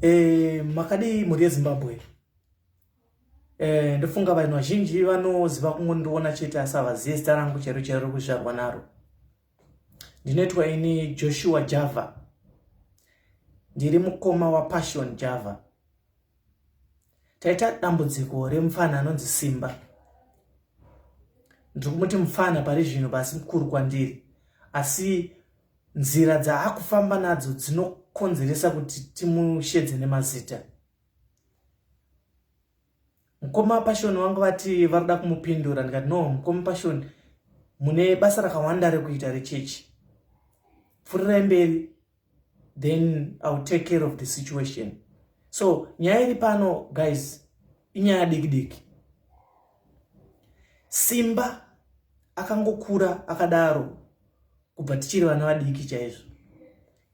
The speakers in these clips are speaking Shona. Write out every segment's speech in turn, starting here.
Makadi muri Zimbabwe. Ndofunga vanhu vazhinji vanoziva kungondiona chete asi havazivi zita rangu chero kuzvarwa naro. Ndinoitwa ini Joshua Java. Ndiri mukoma wa Passion Java. Taita dambudziko remupfanha anonzi Simba. Ndiri kumuti mupfanha pari zvino basi mukuru kwandiri. Asi nzira dzaakufamba nadzo dzinokonzeresa kuti timushedze nemazita. Mukoma Passion wangu vati varida kumupindura, ndikati no, mukoma Passion mune basa rakawanda rekuita rechechi. Pfurirai mberi, then I'll take care of the situation. So nyaya iri pano guys, inyaya diki. Simba akangokura akadaro kubva tichiri vana vadiki chaizvo.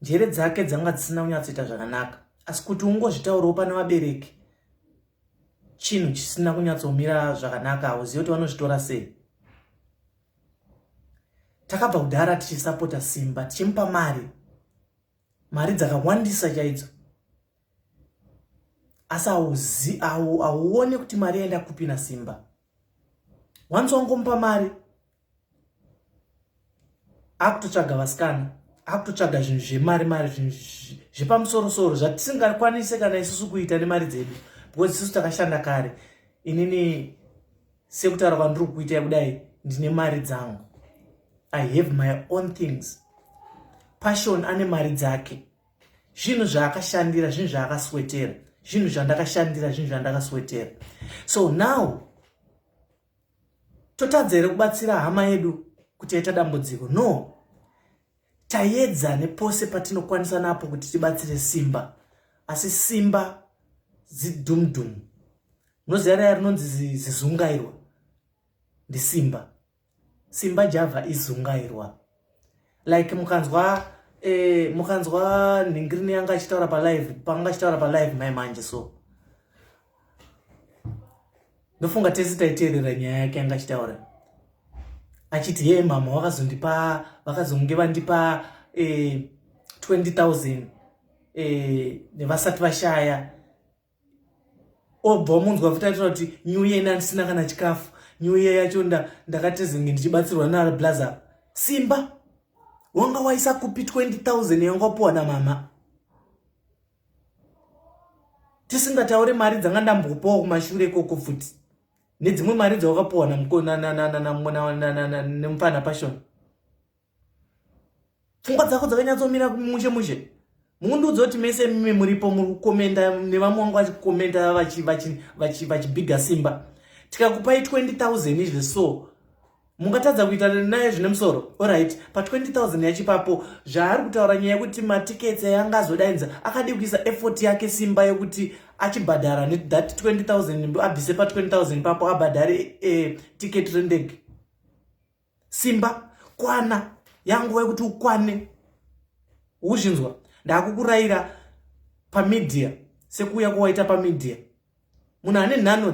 Njere dzake dzanga dzisina kunyatsoita zvakanaka, asi kuti ungozvitaurawo pana vabereki chinhu chisina kunyatsomira zvakanaka, hauzivi kuti vanozvitora sei. Takabva kudhara tichisapota Simba, tichimupa mari dzakawandisa chaidzo, asi hauoni kuti mari yaenda kupi naSimba. Wanzi wangomupa mari, akutotsvaga vasikana, akutotsvaga zvinhu zvemari zvinhu zvepamusoro zvatisingakwanise kana isusu kuita nemari dzedu, because isusu takashanda kare. Inini sekutaura kwandiri kuita kudai ndine mari dzangu. I have my own things. Passion ane mari dzake, zvinhu zvaakashandira, zvinhu zvaakaswetera, zvinhu zvandakashandira, zvinhu zvandakaswetera. So now totadza here kubatsira hama yedu kuti yaita dambudziko? No, taedza nepose patinokwanisa napo kuti tibatsire Simba, asi Simba zidhumdhum. Munoziva raya rinonzi zizungairwa ndi Simba. Simba Java izungairwa. Like mukanzwa nhingirini yanga achitaura pa live mai manje. So ndofunga tese taiteerera nyaya yake yanga achitaura achiti ye mama vakazonge vandipa 20,000 nevasati vashaya. Obva munzwa futi atira kuti new year ndisina kana chikafu, new year yacho ndakatezenge ndichibatsirwa nara blaza. Simba wanga waisa kupi 20,000 yanga wapuwa namama? Tisingataure mari dzanga ndambopawo kumashure koko futi nedzimwe mari dzawakapuwa nemupfanha Passion. Pfungwa dzako dzakanyatsomira mushe. Mundiudza kuti mese mime muripo muri kukomenda nevamwe vangu vachikomenda vachibiga Simba. Tikakupai 20,000 izvi so mungatadza kuita naye zvine musoro. Alright, pa 20,000 yachipapo zvaari kutaura nyaya yekuti matiketsi yanga azodainza akadi kuisa effort yake Simba yekuti achibhadhara that 20,000 abvise pa 20,000 papo abhadhare ticket rendege. Simba kwana yangu yekuti ukwane. Uzvinzwa? Ndakukurayira pamedia sekuya kwaita pamedia. Munhu ane nhano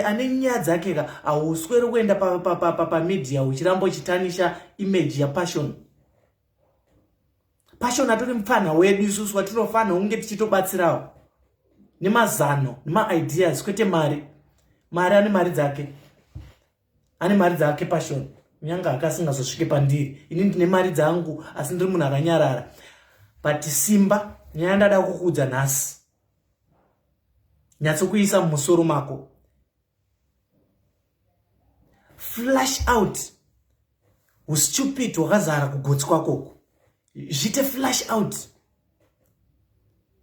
ane nyaya dzake ka hausweri kuenda pamedia uchirambo uchitanisha image ya Passion. Passion atori mupfanha wedu isusu watinofanha kunge tichitobatsirawo nemazano nemaideas kwete mari. Ane mari dzake, ane mari dzake Passion. Nyanga akasingazosvike pandiri. Ini ndine mari dzangu asi ndiri munhu akanyarara. But Simba nyaya ndada kukudza nhasi, nyatsokuisa mumusoro mako. Flash out stupid wakazara kugotsi kwakoko. Zvite flash out.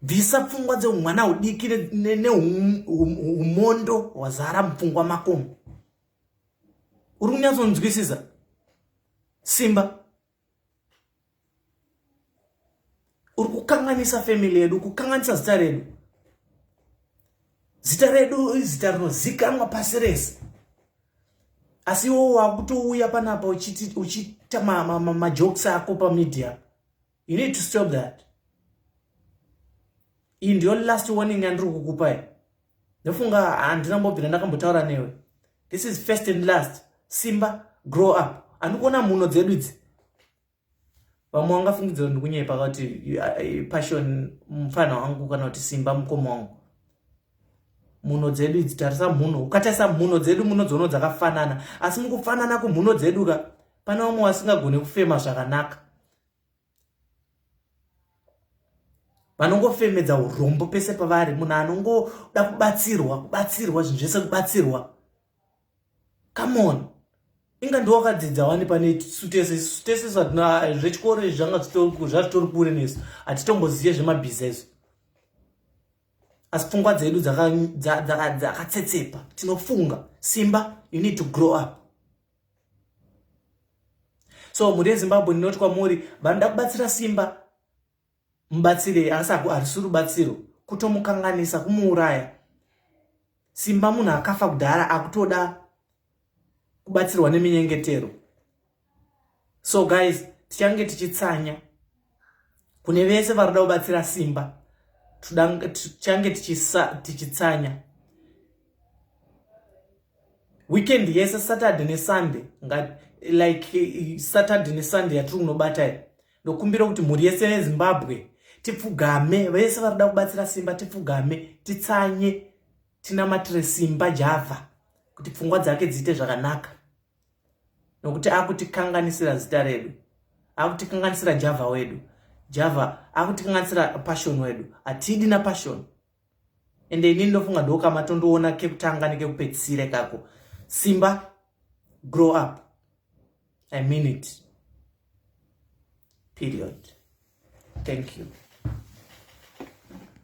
Bvisa pfungwa dzeumwana hudiki neumondo wazara mupfungwa makomo. Uri kunyatsonzwisisa? Simba uri kukanganisa family yedu, kukanganisa zita redu. Zita redu zita rinozikanwa pasi rese. Asi iwo wakutouya panapa uchita majokes ako pamedia. You need to stop that. Iyi ndiyo last warning yandiri kukupai. Ndofunga handina mbobvira ndakambotaura newe. This is first and last. Simba, grow up. Andikuona muno dzedu idzi vamwe vangafungidzira ndikunyepa kuti passion mupfanha wangu kana kuti Simba mukoma wangu. Mhuno dzedu idzi tarisa mhuno, ukatarisa mhuno dzedu muno dzono dzakafanana, asi mukufanana kumhuno dzedu ka pana vamwe vasingagoni kufema zvakanaka. Vanongofemedza urombo pese pavari, munhu anongoda kubatsirwa zvinhu zvese kubatsirwa. Come on. Inga ndo wakadzidza wani pane sutese zvechikoro zvanga zvitori kure nesu. Hatitomboziye zvemabhizinesi. Asi pfungwa dzedu dzakatsetsepa. Tinofunga, Simba, you need to grow up. So muri yeZimbabwe ndinoti kwamuri vanoda kubatsira Simba, mubatsire, asi harisiri rubatsiro, kutomukanganisa, kumuuraya. Simba munhu akafa kudhara, akutoda kubatsirwa neminyengetero. So guys, tichange tichitsanya kune vese varikuda kubatsira Simba, tichange tichitsanya. Weekend yese Saturday neSunday, like Saturday neSunday yatiri kunobata, ndokumbira kuti mhuri yese yeZimbabwe tipfugame, vese varikuda kubatsira Simba tipfugame, titsanye, tinamatire Simba Java kuti pfungwa dzake dziite zvakanaka. Nokuti akutikanganisira zita redu, akutikanganisira Java wedu, Java akutikanganisira passion wedu. Hatidi na passion. Ende inini ndofunga ndoka matondoona kekutanga nekekupedzisira kako. Simba, grow up. I mean it. Period. Thank you.